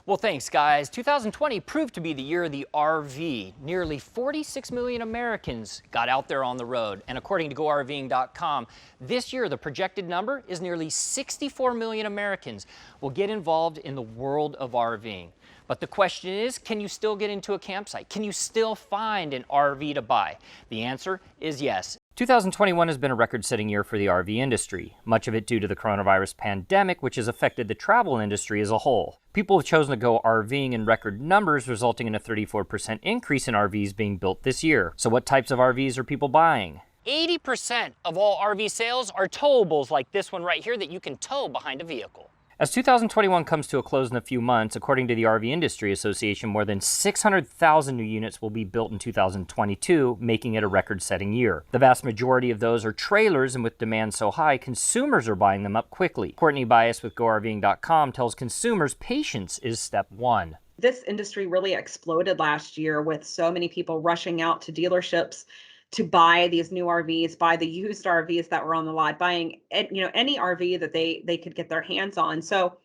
Well, thanks, guys. 2020 proved to be the year of the RV. Nearly 46 million Americans got out there on the road. And according to GoRVing.com, this year the projected number is nearly 64 million Americans will get involved in the world of RVing. But the question is, can you still get into a campsite? Can you still find an RV to buy? The answer is yes. 2021 has been a record-setting year for the RV industry, much of it due to the coronavirus pandemic, which has affected the travel industry as a whole. People have chosen to go RVing in record numbers, resulting in a 34% increase in RVs being built this year. So what types of RVs are people buying? 80% of all RV sales are towables like this one right here that you can tow behind a vehicle. As 2021 comes to a close in a few months, according to the RV Industry Association, more than 600,000 new units will be built in 2022, making it a record-setting year. The vast majority of those are trailers, and with demand so high, consumers are buying them up quickly. Courtney Bias with GoRVing.com tells consumers patience is step one. This industry really exploded last year with so many people rushing out to dealerships to buy these new RVs, buy the used RVs that were on the lot, buying any RV that they could get their hands on. So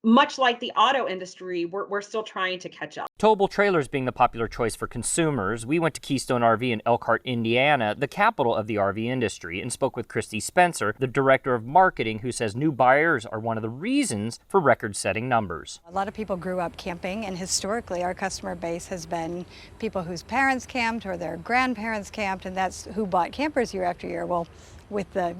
much like the auto industry, we're still trying to catch up. Towable trailers being the popular choice for consumers, we went to Keystone RV in Elkhart, Indiana, the capital of the RV industry, and spoke with Christy Spencer, the director of marketing, who says new buyers are one of the reasons for record-setting numbers. A lot of people grew up camping, and historically our customer base has been people whose parents camped or their grandparents camped, and that's who bought campers year after year. Well, with the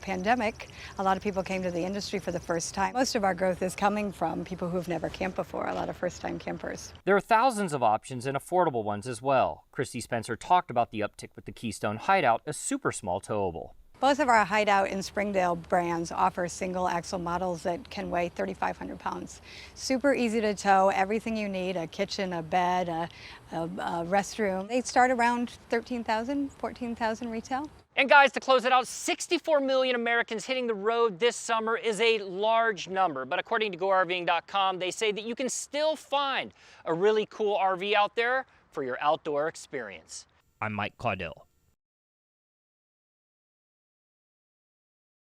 pandemic, a lot of people came to the industry for the first time. Most of our growth is coming from people who've never camped before, a lot of first-time campers. There are thousands of options and affordable ones as well. Christy Spencer talked about the uptick with the Keystone Hideout, a super small towable. Both of our Hideout and Springdale brands offer single axle models that can weigh 3,500 pounds. Super easy to tow, everything you need, a kitchen, a bed, a restroom. They start around $13,000, $14,000 retail. And guys, to close it out, 64 million Americans hitting the road this summer is a large number. But according to GoRVing.com, they say that you can still find a really cool RV out there for your outdoor experience. I'm Mike Caudell.